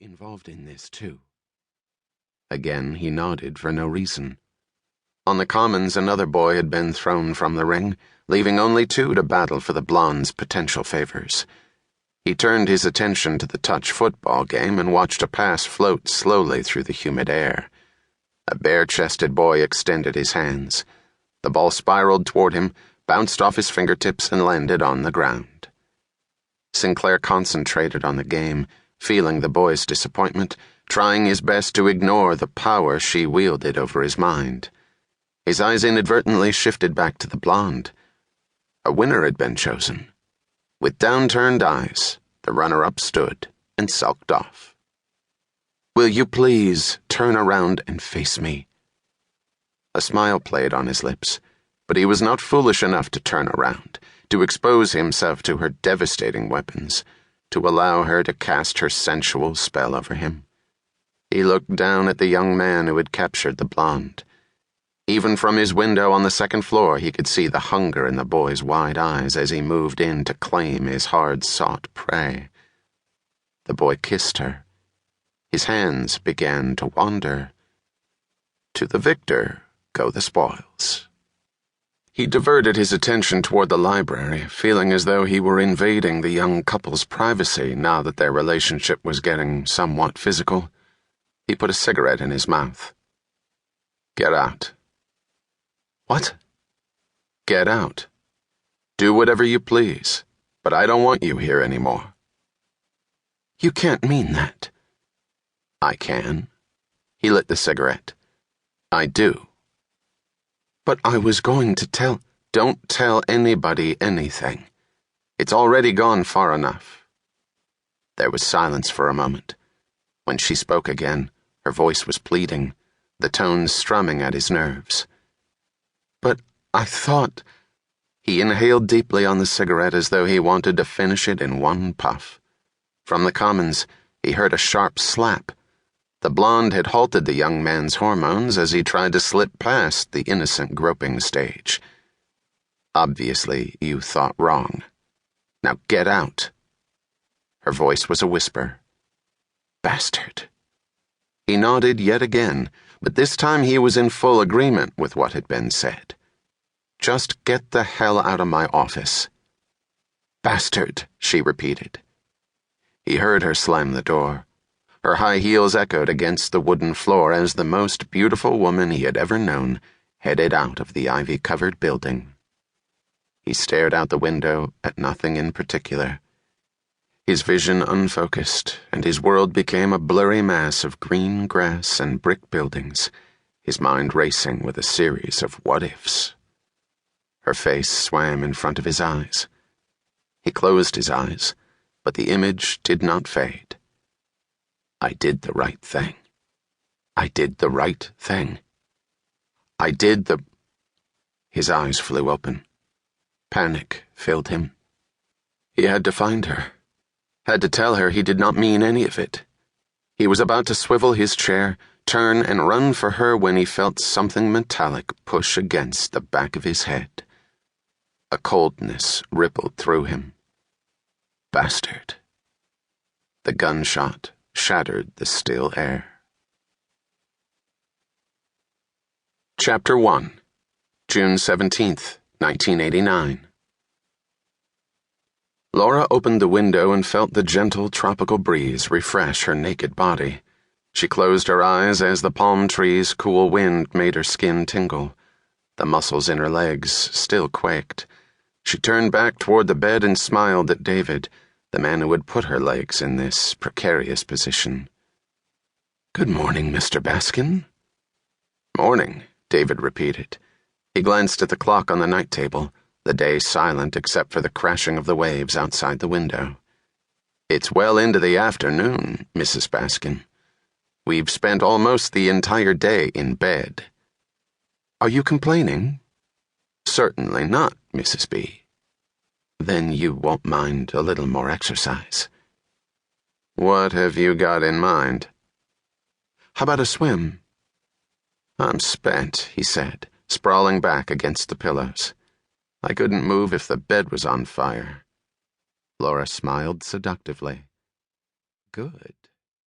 involved in this, too?" Again he nodded for no reason. On the commons, another boy had been thrown from the ring, leaving only two to battle for the blonde's potential favors. He turned his attention to the touch football game and watched a pass float slowly through the humid air. A bare-chested boy extended his hands. The ball spiraled toward him, bounced off his fingertips, and landed on the ground. Sinclair concentrated on the game, feeling the boy's disappointment, trying his best to ignore the power she wielded over his mind. His eyes inadvertently shifted back to the blonde. A winner had been chosen. With downturned eyes, the runner-up stood and sulked off. "Will you please turn around and face me?" A smile played on his lips, but he was not foolish enough to turn around, to expose himself to her devastating weapons, to allow her to cast her sensual spell over him. He looked down at the young man who had captured the blonde. Even from his window on the second floor, he could see the hunger in the boy's wide eyes as he moved in to claim his hard-sought prey. The boy kissed her. His hands began to wander. To the victor go the spoils. He diverted his attention toward the library, feeling as though he were invading the young couple's privacy now that their relationship was getting somewhat physical. He put a cigarette in his mouth. "Get out." "What?" "Get out. Do whatever you please, but I don't want you here anymore." "You can't mean that." "I can." He lit the cigarette. "I do." "But I was going to tell—" "Don't tell anybody anything. It's already gone far enough." There was silence for a moment. When she spoke again, her voice was pleading, the tones strumming at his nerves. "But I thought—" He inhaled deeply on the cigarette as though he wanted to finish it in one puff. From the commons, he heard a sharp slap. The blonde had halted the young man's hormones as he tried to slip past the innocent groping stage. "Obviously, you thought wrong. Now get out." Her voice was a whisper. "Bastard." He nodded yet again, but this time he was in full agreement with what had been said. "Just get the hell out of my office." "Bastard," she repeated. He heard her slam the door. Her high heels echoed against the wooden floor as the most beautiful woman he had ever known headed out of the ivy-covered building. He stared out the window at nothing in particular. His vision unfocused, and his world became a blurry mass of green grass and brick buildings, his mind racing with a series of what-ifs. Her face swam in front of his eyes. He closed his eyes, but the image did not fade. I did the right thing. I did the right thing. I did the... His eyes flew open. Panic filled him. He had to find her. Had to tell her he did not mean any of it. He was about to swivel his chair, turn and run for her when he felt something metallic push against the back of his head. A coldness rippled through him. Bastard. The gunshot shattered the still air. Chapter 1, June 17th, 1989. Laura opened the window and felt the gentle tropical breeze refresh her naked body. She closed her eyes as the palm trees' cool wind made her skin tingle. The muscles in her legs still quaked. She turned back toward the bed and smiled at David, the man who had put her legs in this precarious position. "Good morning, Mr. Baskin." "Morning," David repeated. He glanced at the clock on the night table, the day silent except for the crashing of the waves outside the window. "It's well into the afternoon, Mrs. Baskin. We've spent almost the entire day in bed." "Are you complaining?" "Certainly not, Mrs. B." "Then you won't mind a little more exercise." "What have you got in mind?" "How about a swim?" "I'm spent," he said, sprawling back against the pillows. "I couldn't move if the bed was on fire." Laura smiled seductively. "Good."